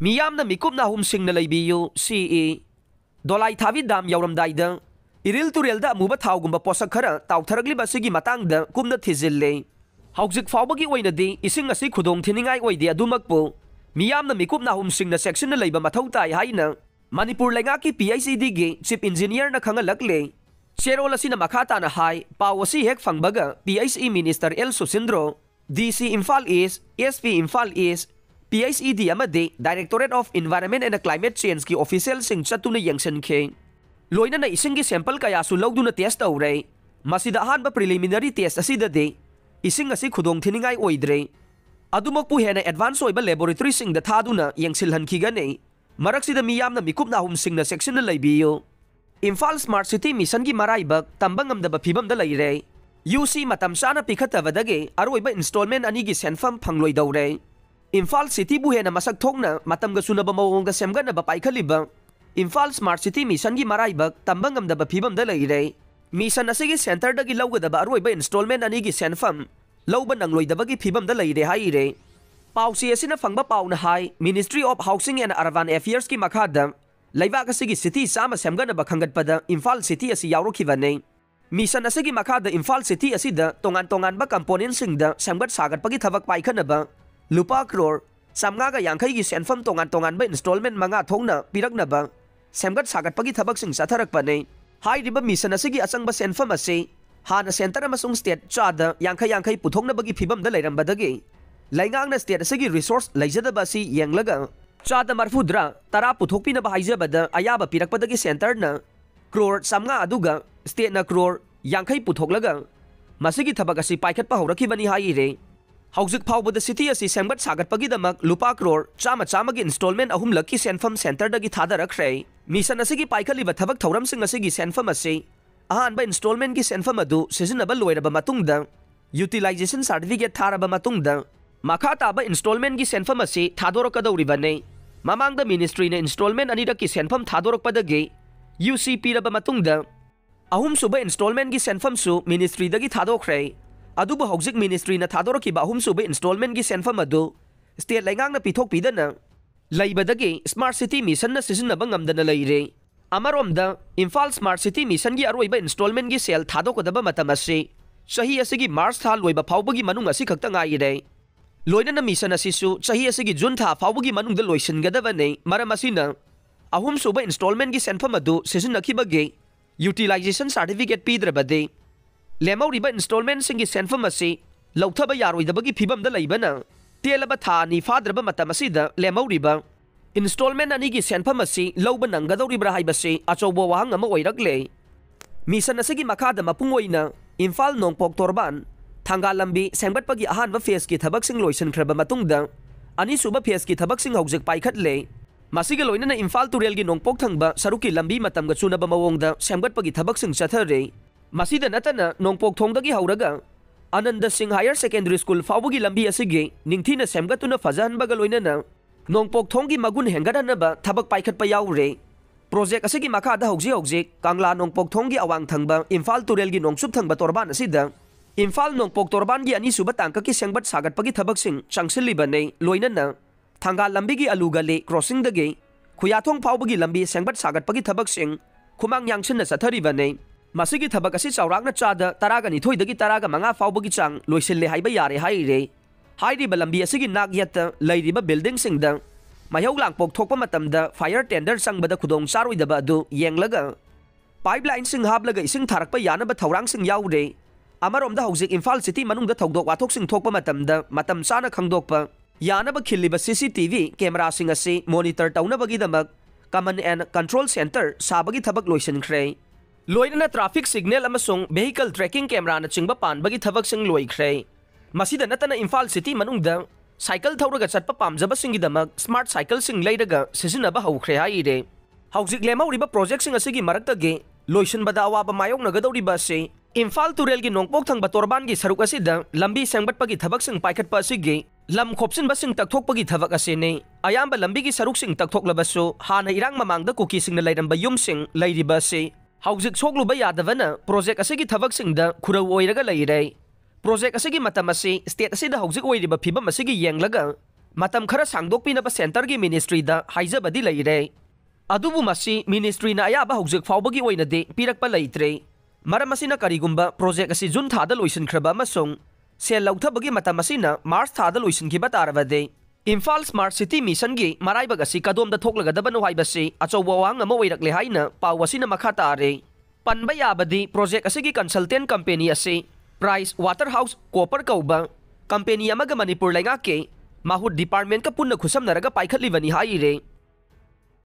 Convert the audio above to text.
Miyamna mikupna humsingna leibiyu CE Dolai Thavi Dam yauramdaida Iril Turelda amuba thawgumba posak khara tawtharagli sigi matangda kumna thizille Haujik fawbagi oinadi ising asi khudong thiningai oide adumakpo Miyamna mikupna humsingna section na leiba mathau tai haina Manipur lengaki PICD gi chief engineer na khangalakle Sherol asina makhata na hai pawasi hek phangbaga PICE Minister L Susindro DC Imphal East SP Imphal East PICED amade Directorate of Environment and Climate Change ki official sing chatuna yangsan khe loina na ising gi sample kaya su lawduna test tawre masida hanba preliminary test asida de ising asi khudong thiningai oidre adumokpu hena advance oiba laboratory sing da thaduna yangsil hankhigane maraksida miyamna mikupna hum sing na section na laibiyo Imphal Smart City Mission gi maraibak tambangamdaba phibam da leire UC matam sana pikhatavadage aroiba installment ani gi senfam phangloi dawre Imphal City bu hena masak thokna matamga sunaba mawongda semgana ba paikhaliba Imphal Smart City Mission gi maraibak tambangamdaba phibam da leire mission asigi center dagi lawgadaba aroiba installment ani gi senfam lawba nangloidaba gi phibam da leire haire pausi asina phangba pauna hai Ministry of Housing and Urban Affairs ki makhada laibak asigi city sama semgana ba khangatpada Imphal City asi yaurokibane mission asigi makhada Imphal City asida tongan ba component singda semgat sagat pagi thabak paikhanaba Lupa crore samgaga yangkai gi senfam tongan ba installment manga thongna piraknaba semgat sagat pagi thabak sing satharak pane hai riba mission asigi asangba senfam ase hana center amasung state chada yangkai puthongna bagi phibam da leirambadagi laingangna state asigi resource laijadaba si yanglaga chada marfudra tara puthokpina ba haijabada ayaba pirakpadagi center na crore samga aduga state na crore yangkai puthoklaga masigi thabak asi paikhatpa haurakibani hai re Haujik phawbada city asi semgat sagatpagidamak lupa crore chama gi installment ahum laki senfam center dagi thadarakre mission asigi paikhaliba thabak thauram sing asigi senfam ase ahanba installment gi senfam adu seasonable loiraba matungda utilization certificate tharaba matungda makha taba installment gi senfam ase thadorokadawribane mamangda ministry na installment anira ki senfam thadorokpadagi UCP raba matungda ahum suba installment gi senfam su ministry dagi thadokre aduba hojik ministry na thadoraki ba ahum sube installment gi senfam adu state laingang na pithok pidana laibadagi smart city mission na sisinaba ngamdana leire amaromda Imphal Smart City Mission gi aroiba installment gi sel thadokodaba matam ase sahi asigi March tha loiba phawbagi manung asi khakta ngai re loina na mission asisu sahi asigi June tha phawbagi manung da loisingadaba ne maram asina ahum suba installment gi senfam adu sisinakibage utilization certificate pidrabade Lemau riba installment singi senfam asi lauthaba yaroidabagi phibam da leibana telaba tha ni fadraba matam asida lemau riba installment ani gi senfam asi lauba nangadoribra haibase achobo wahang ama oirakle mission asigi makhada mapungoina Imphal Nongpok Torban thanga lambi sengbatpagi ahanba phase ki thabak sing loisan khraba matungda ani suba phase ki thabak sing haujek paikhatle masigi loina na Imphal Turel gi Nongpok thangba saruki lambi matamga chunaba mawongda sengbatpagi thabak sing chathare Masida natana Nongpok thongdagi hauraga Ananda Singh Higher Secondary School fawbugi lambi asigi ningthina semgatuna fajahanbaga loinana Nongpok thonggi magun hengadanaba thabak paikhatpa yaure project asigi makhada hojik Kangla Nongpok thonggi awang thangba Imphal Turel gi nongsup thangba torban asida Imphal Nongpok torban gi ani suba tangka ki sengbat sagatpagi thabak sing changsilibane loinana thanga lambi gi alugale crossing dagi khuyathong fawbugi lambi sengbat sagatpagi thabak sing khumang yangchinna satharibane Masigi thabak asi chawrakna chada taraga nithoi dagi taraga manga fawbagi chang loisille haiba yare haire hairiba lambi asigi nagyata leiriba building singda mayhau langpok thokpa matamda fire tender sangbada khudong charoidaba adu yenglaga pipeline sing hablaga ising tharakpa yanaba thaurang sing yaure amaromda hojik Imphal City manungda thogdok wathok sing thokpa matamda matam sana khangdokpa yanaba khilliba CCTV camera sing asi monitor taunabagi damak command and control center sabagi thabak loisankhre Loina traffic signal amasung vehicle tracking camera na chingba panbagi thabak sing loikhre masida natana Imphal City manungda cycle thauraga chatpa pamjaba singidamak smart cycle sing leidaga sisinaba haukhre haire haujik lemau riba project sing asigi maraktage loisan bada awaba mayok nagadawriba se Imphal Turel gi Nongpok thangba torban gi saruk asida lambi sengbatpagi thabak sing paikhatpa asigi lam khopsin basing takthokpagi thabak asene ayamba lambi gi saruk sing takthoklabasu hana irang mamangda kuki sing na leiramba yum sing leiriba se Haujik sokluba yadavana project asigi thabak singda khurau oiraga leire project asigi matam asi state asida haujik oiriba phibam asigi yenglaga matam khara sangdokpinaba sentergi ministry-da haijabadi leire. Adubu masi ministry-na ayaba hojik faubagi oinadi pirakpa leitre. Maram asina karigumba project asi June thada loisinkraba amasung sel lauthabagi matam asina March thada loisinkiba tarabade. Imphal Smart City Mission gi maraibag asi kadom da thoklagadaba no haibasi achowa wang ama oirakle haina pawasina makha tare. Panba yabadi project asigi consultant company asi Price Waterhouse Cooper kauba company amaga Manipur laingake mahut department ka punna khusam naraga paikhatlibani haire.